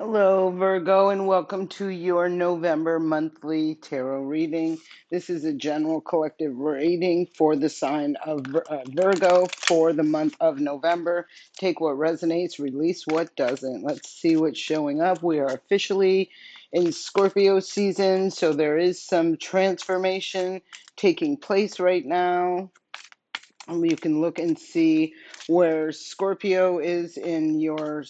Hello, Virgo, and welcome to your November monthly tarot reading. This is a general collective reading for the sign of Virgo for the month of November. Take what resonates, release what doesn't. Let's see what's showing up. We are officially in Scorpio season, so there is some transformation taking place right now. You can look and see where Scorpio is in your,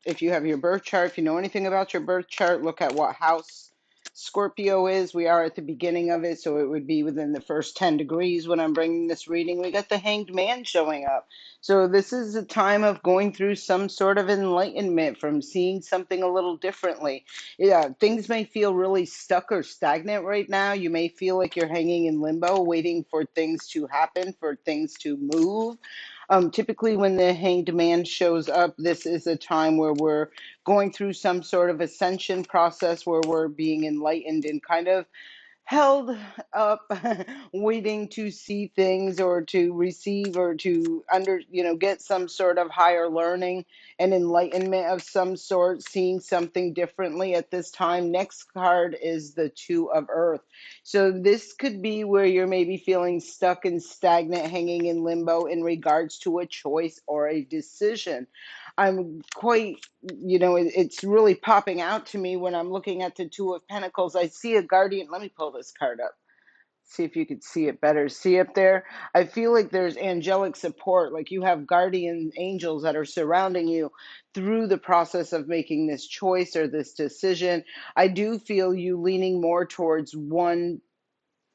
if you have your birth chart, if you know anything about your birth chart, look at what house Scorpio is. We are at the beginning of it, so it would be within the first 10 degrees when I'm bringing this reading. We got the Hanged Man showing up. So this is a time of going through some sort of enlightenment from seeing something a little differently. Yeah, things may feel really stuck or stagnant right now. You may feel like you're hanging in limbo, waiting for things to happen, for things to move. Typically, when the hanged man shows up, this is a time where we're going through some sort of ascension process where we're being enlightened and kind of held up waiting to see things or to receive or to get some sort of higher learning and enlightenment of some sort, seeing something differently at this time. Next card is the Two of Earth. So this could be where you're maybe feeling stuck and stagnant, hanging in limbo in regards to a choice or a decision. I'm quite, it's really popping out to me when I'm looking at the Two of Pentacles. I see a guardian. Let me pull this card up. See if you could see it better. See up there? I feel like there's angelic support, like you have guardian angels that are surrounding you through the process of making this choice or this decision. I do feel you leaning more towards one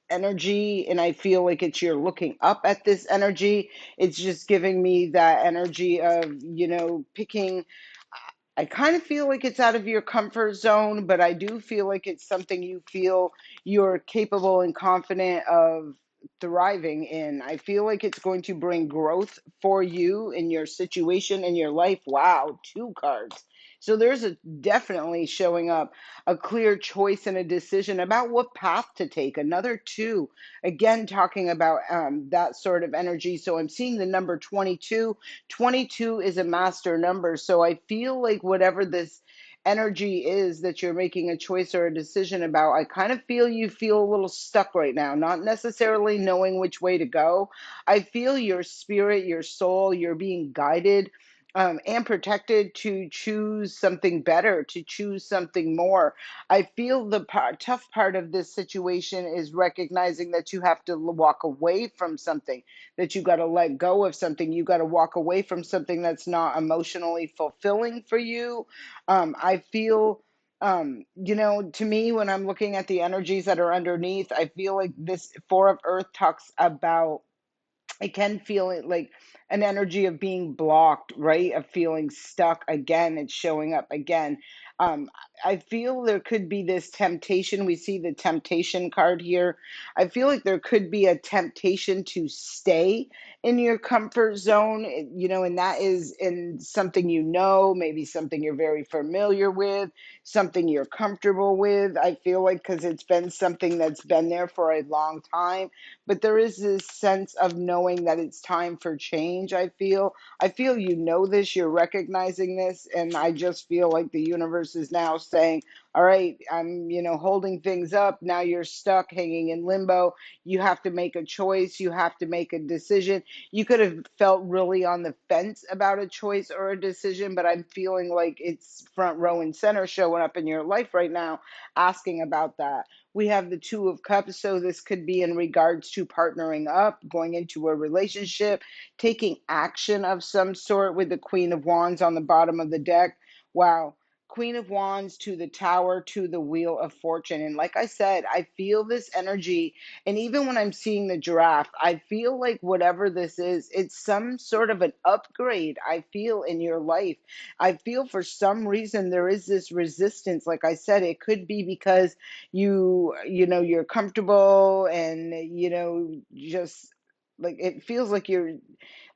energy, and I feel like it's you're looking up at this energy. It's just giving me that energy of picking. I kind of feel like it's out of your comfort zone, but I do feel like it's something you feel you're capable and confident of thriving in. I feel like it's going to bring growth for you in your situation in your life. Wow, two cards. So there's a definitely showing up a clear choice and a decision about what path to take. Another two, again, talking about that sort of energy. So I'm seeing the number 22. 22 is a master number. So I feel like whatever this energy is that you're making a choice or a decision about, I kind of feel you feel a little stuck right now, not necessarily knowing which way to go. I feel your spirit, your soul, you're being guided. And protected to choose something better, to choose something more. I feel the tough part of this situation is recognizing that you have to walk away from something, that you got to let go of something. You got to walk away from something that's not emotionally fulfilling for you. I feel, to me, when I'm looking at the energies that are underneath, I feel like this Four of Earth talks about, I can feel it like an energy of being blocked, right? Of feeling stuck again. It's showing up again. Um, I feel there could be this temptation. We see the temptation card here. I feel like there could be a temptation to stay in your comfort zone, and that is in something maybe something you're very familiar with, something you're comfortable with. I feel like because it's been something that's been there for a long time, but there is this sense of knowing that it's time for change. I feel this, you're recognizing this, and I just feel like the universe is now saying, all right, I'm holding things up. Now you're stuck hanging in limbo. You have to make a choice, you have to make a decision. You could have felt really on the fence about a choice or a decision, but I'm feeling like it's front row and center showing up in your life right now, asking about that. We have the Two of Cups, so this could be in regards to partnering up, going into a relationship, taking action of some sort with the Queen of Wands on the bottom of the deck. Wow. Queen of Wands to the Tower to the Wheel of Fortune. And like I said, I feel this energy. And even when I'm seeing the draft, I feel like whatever this is, it's some sort of an upgrade I feel in your life. I feel for some reason there is this resistance. Like I said, it could be because you're comfortable and just like it feels like you're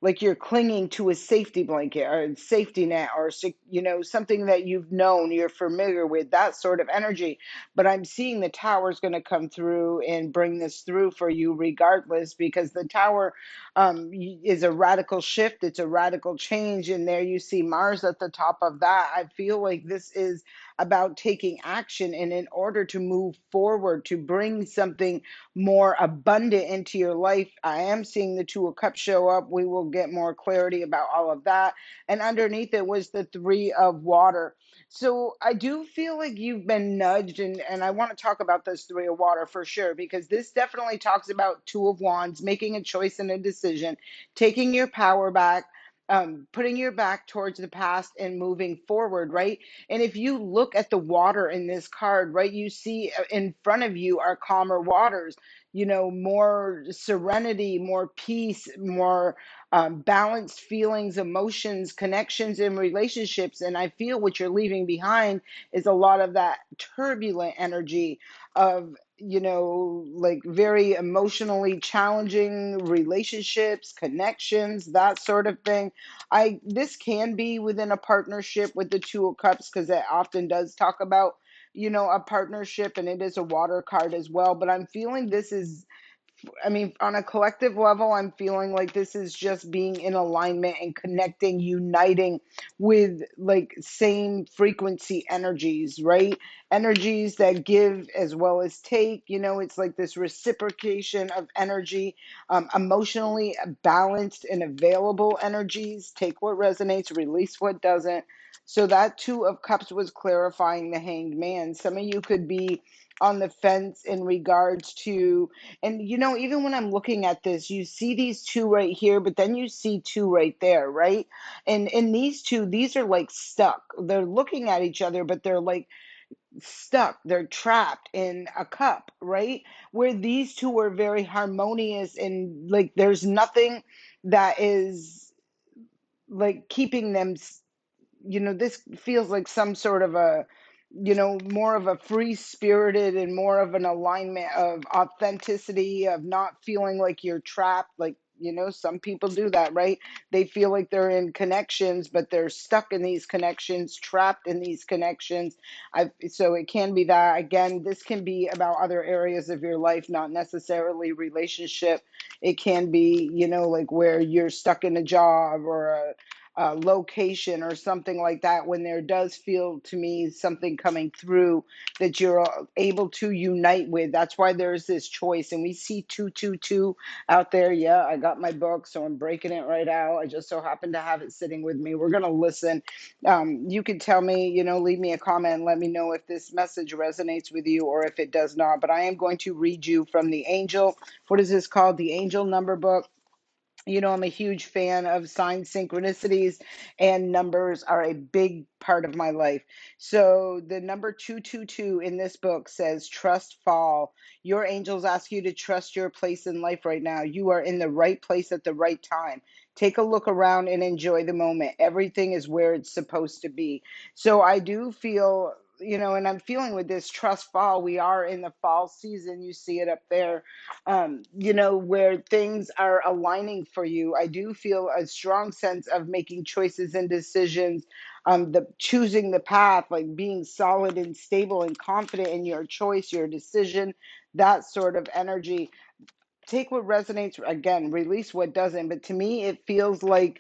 like you're clinging to a safety blanket or a safety net, or something that you've known, you're familiar with, that sort of energy. But I'm seeing the tower's going to come through and bring this through for you regardless, because the tower is a radical shift, it's a radical change, and there you see Mars at the top of that. I feel like this is about taking action, and in order to move forward, to bring something more abundant into your life. I am seeing the Two of Cups show up. We will get more clarity about all of that. And underneath it was the Three of Water. So I do feel like you've been nudged, and I want to talk about this Three of Water for sure, because this definitely talks about Two of Wands, making a choice and a decision, taking your power back, putting your back towards the past and moving forward, right? And if you look at the water in this card, right, you see in front of you are calmer waters, more serenity, more peace, more balanced feelings, emotions, connections, and relationships. And I feel what you're leaving behind is a lot of that turbulent energy of, like very emotionally challenging relationships, connections, that sort of thing. This can be within a partnership with the Two of Cups, because it often does talk about, a partnership, and it is a water card as well. But I'm feeling this is, I mean, on a collective level, I'm feeling like this is just being in alignment and connecting, uniting with like same frequency energies, right? Energies that give as well as take. It's like this reciprocation of energy, emotionally balanced and available energies. Take what resonates, release what doesn't. So that Two of Cups was clarifying the Hanged Man. Some of you could be on the fence in regards to, and even when I'm looking at this, you see these two right here, but then you see two right there, right? And in these two, these are like stuck. They're looking at each other, but they're like stuck. They're trapped in a cup, right? Where these two are very harmonious, and like there's nothing that is like keeping them, this feels like some sort of a, more of a free spirited and more of an alignment of authenticity, of not feeling like you're trapped. Like, some people do that, right? They feel like they're in connections, but they're stuck in these connections, trapped in these connections. So it can be that. Again, this can be about other areas of your life, not necessarily relationship. It can be, like where you're stuck in a job or a location or something like that, when there does feel to me something coming through that you're able to unite with. That's why there's this choice. And we see 222 out there. Yeah, I got my book, so I'm breaking it right out. I just so happen to have it sitting with me. We're going to listen. You can tell me, leave me a comment and let me know if this message resonates with you or if it does not. But I am going to read you from the angel. What is this called? The Angel Number Book. I'm a huge fan of sign synchronicities, and numbers are a big part of my life. So the number 222 in this book says, trust fall. Your angels ask you to trust your place in life right now. You are in the right place at the right time. Take a look around and enjoy the moment. Everything is where it's supposed to be. So I do feel, and I'm feeling with this trust fall, we are in the fall season. You see it up there, where things are aligning for you. I do feel a strong sense of making choices and decisions, the choosing the path, like being solid and stable and confident in your choice, your decision, that sort of energy. Take what resonates, again, release what doesn't. But to me, it feels like,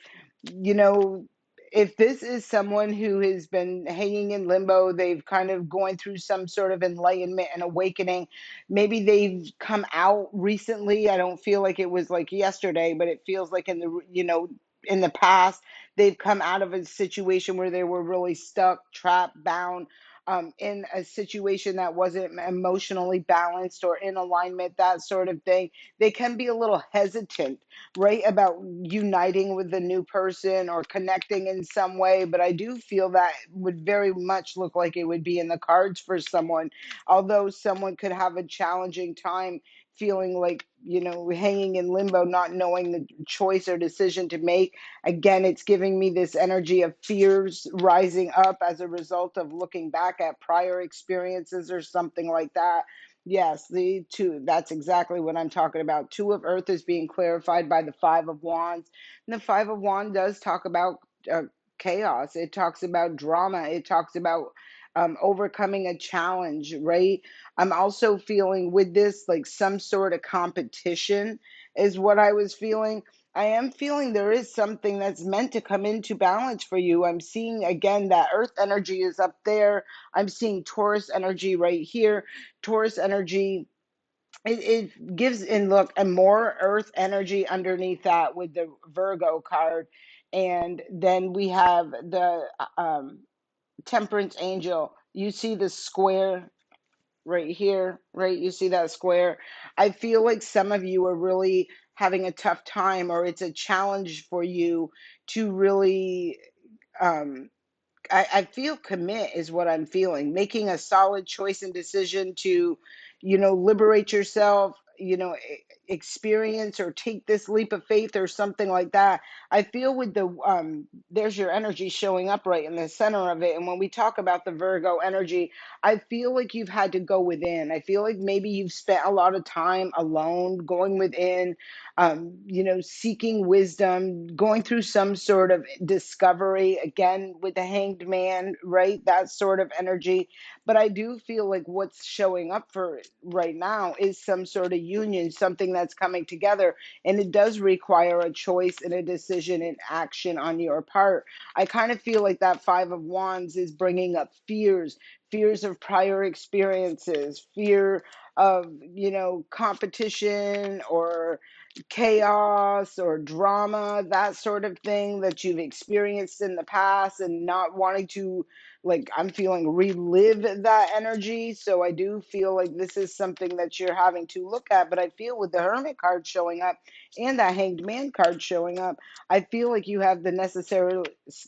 you know, if this is someone who has been hanging in limbo, they've kind of going through some sort of enlightenment and awakening. Maybe they've come out recently. I don't feel like it was like yesterday, but it feels like in the past, they've come out of a situation where they were really stuck, trapped, bound, in a situation that wasn't emotionally balanced or in alignment, that sort of thing. They can be a little hesitant, right, about uniting with the new person or connecting in some way. But I do feel that would very much look like it would be in the cards for someone, although someone could have a challenging time feeling like, hanging in limbo, not knowing the choice or decision to make. Again, it's giving me this energy of fears rising up as a result of looking back at prior experiences or something like that. Yes, the two, that's exactly what I'm talking about. Two of Earth is being clarified by the Five of Wands. And the Five of Wands does talk about uh, chaos, it talks about drama, it talks about overcoming a challenge, right? I'm also feeling with this like some sort of competition, is what I was feeling. I am feeling there is something that's meant to come into balance for you. I'm seeing again that Earth energy is up there. I'm seeing Taurus energy right here. Taurus energy, it gives, and look, and more earth energy underneath that with the Virgo card. And then we have the temperance angel. You see the square right here, right? You see that square? I feel like some of you are really having a tough time, or it's a challenge for you to really um I feel commit is what I'm feeling. Making a solid choice and decision to, liberate yourself, experience or take this leap of faith or something like that. I feel with the there's your energy showing up right in the center of it. And when we talk about the Virgo energy, I feel like you've had to go within. I feel like maybe you've spent a lot of time alone, going within, seeking wisdom, going through some sort of discovery, again, with the hanged man, right? That sort of energy. But I do feel like what's showing up for right now is some sort of union, something that's coming together. And it does require a choice and a decision and action on your part. I kind of feel like that Five of Wands is bringing up fears of prior experiences, fear of, competition or chaos or drama, that sort of thing that you've experienced in the past, and not wanting to, like, I'm feeling relive that energy. So I do feel like this is something that you're having to look at. But I feel with the Hermit card showing up and that Hanged Man card showing up, I feel like you have the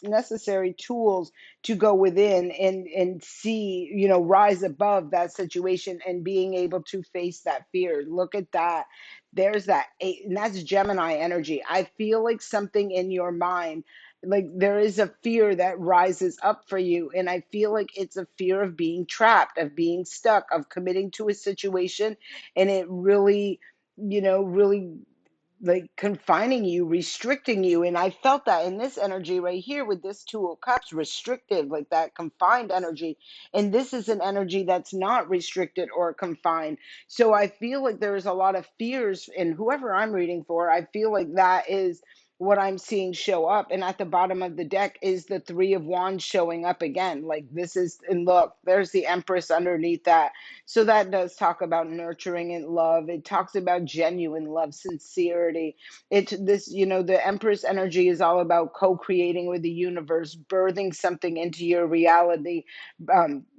necessary tools to go within and see, rise above that situation and being able to face that fear. Look at that. There's that eight, and that's Gemini energy. I feel like something in your mind, like there is a fear that rises up for you. And I feel like it's a fear of being trapped, of being stuck, of committing to a situation. And it really, really like confining you, restricting you. And I felt that in this energy right here with this Two of Cups, restrictive, like that confined energy. And this is an energy that's not restricted or confined. So I feel like there's a lot of fears in whoever I'm reading for. I feel like that is what I'm seeing show up. And at the bottom of the deck is the Three of Wands showing up again. Like this is, and look, there's the Empress underneath that. So that does talk about nurturing and love. It talks about genuine love, sincerity. The Empress energy is all about co-creating with the universe, birthing something into your reality,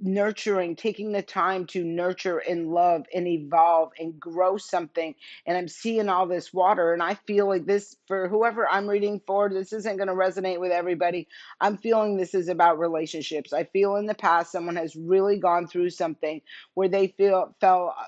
nurturing, taking the time to nurture and love and evolve and grow something. And I'm seeing all this water, and I feel like this, for whoever I'm reading for, this isn't going to resonate with everybody. I'm feeling this is about relationships. I feel in the past someone has really gone through something where they felt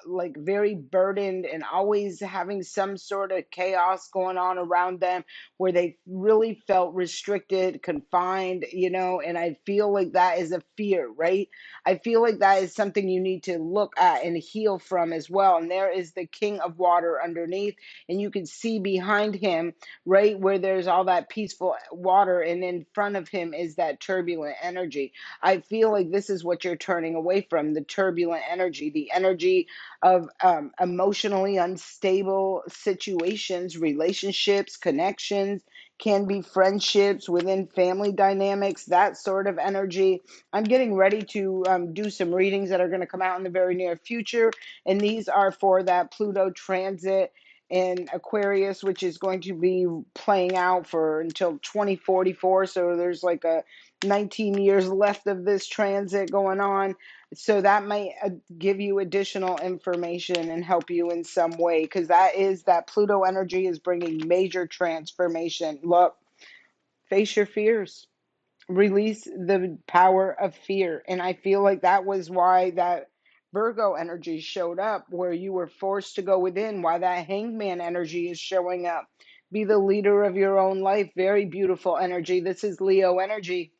like very burdened and always having some sort of chaos going on around them, where they really felt restricted, confined, and I feel like that is a fear, right? I feel like that is something you need to look at and heal from as well. And there is the King of Water underneath, and you can see behind him, right, where there's all that peaceful water, and in front of him is that turbulent energy. I feel like this is what you're turning away from, the turbulent energy, the energy of emotionally unstable situations, relationships, connections, can be friendships within family dynamics, that sort of energy. I'm getting ready to do some readings that are going to come out in the very near future. And these are for that Pluto transit in Aquarius, which is going to be playing out for until 2044. So there's like a 19 years left of this transit going on. So that might give you additional information and help you in some way, because that Pluto energy is bringing major transformation. Look, face your fears, release the power of fear. And I feel like that was why that Virgo energy showed up, where you were forced to go within, why that Hangman energy is showing up. Be the leader of your own life. Very beautiful energy. This is Leo energy.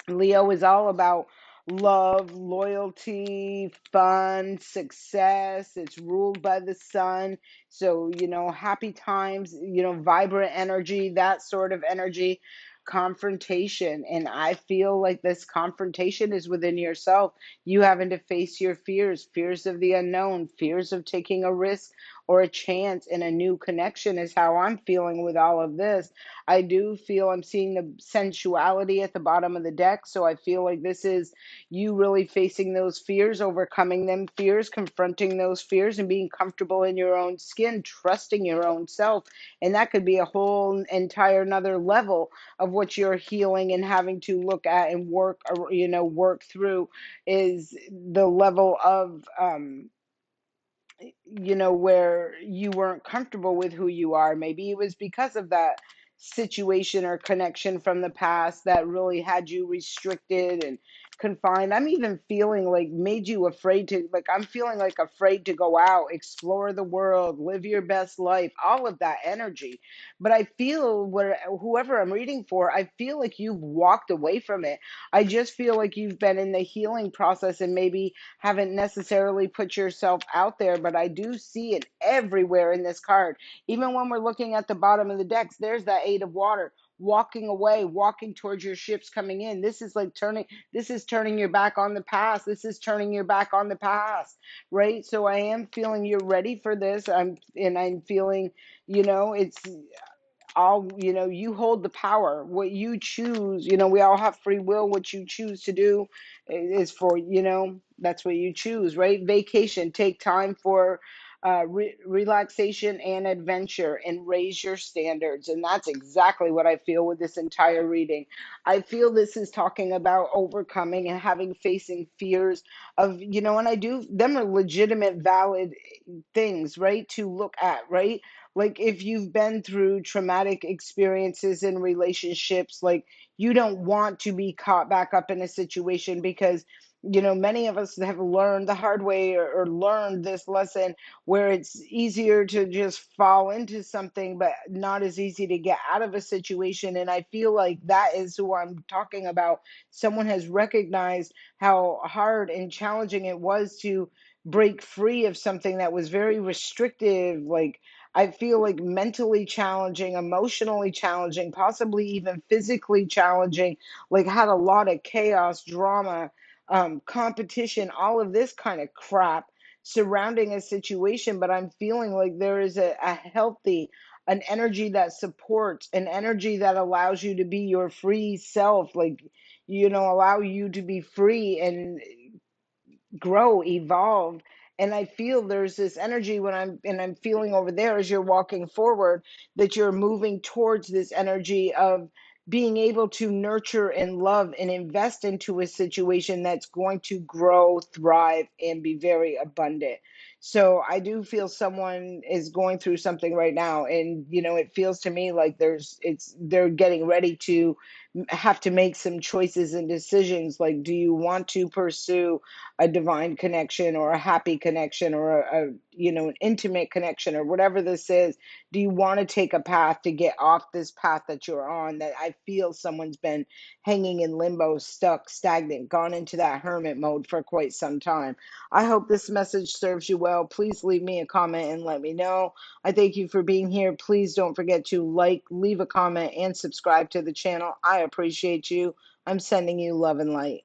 Leo is all about love, loyalty, fun, success. It's ruled by the sun. So, happy times, vibrant energy, that sort of energy, confrontation. And I feel like this confrontation is within yourself. You having to face your fears, fears of the unknown, fears of taking a risk or a chance in a new connection is how I'm feeling with all of this. I do feel I'm seeing the sensuality at the bottom of the deck. So I feel like this is you really facing those fears, overcoming them fears, confronting those fears, and being comfortable in your own skin, trusting your own self. And that could be a whole entire another level of what you're healing and having to look at and work through is the level of where you weren't comfortable with who you are. Maybe it was because of that situation or connection from the past that really had you restricted and confined. I'm even feeling like made you afraid to, like, I'm feeling like afraid to go out, explore the world, live your best life, all of that energy. But I feel whoever I'm reading for, I feel like you've walked away from it. I just feel like you've been in the healing process and maybe haven't necessarily put yourself out there, but I do see it everywhere in this card. Even when we're looking at the bottom of the decks, there's that Eight of Water. Walking away, walking towards your ships coming in. This is turning your back on the past. This is turning your back on the past, right? So I am feeling you're ready for this. I'm feeling, it's all, you hold the power. What you choose, we all have free will. What you choose to do is for, that's what you choose, right? Vacation, take time for relaxation and adventure, and raise your standards. And that's exactly what I feel with this entire reading. I feel this is talking about overcoming and having facing fears of, and I do, them are legitimate, valid things, right, to look at, right? Like if you've been through traumatic experiences in relationships, like you don't want to be caught back up in a situation because many of us have learned the hard way, or learned this lesson where it's easier to just fall into something but not as easy to get out of a situation. And I feel like that is who I'm talking about. Someone has recognized how hard and challenging it was to break free of something that was very restrictive, like I feel like mentally challenging, emotionally challenging, possibly even physically challenging, like had a lot of chaos, drama, competition, all of this kind of crap surrounding a situation. But I'm feeling like there is a healthy, an energy that supports, an energy that allows you to be your free self, like, allow you to be free and grow, evolve. And I feel there's this energy when I'm feeling over there as you're walking forward, that you're moving towards this energy of being able to nurture and love and invest into a situation that's going to grow, thrive, and be very abundant. So I do feel someone is going through something right now, and it feels to me like they're getting ready to have to make some choices and decisions. Like, do you want to pursue a divine connection or a happy connection, or an intimate connection, or whatever this is? Do you want to take a path to get off this path that you're on, that I feel someone's been hanging in limbo, stuck, stagnant, gone into that hermit mode for quite some time? I hope this message serves you well. Please leave me a comment and let me know. I thank you for being here. Please don't forget to leave a comment, and subscribe to the channel. I appreciate you. I'm sending you love and light.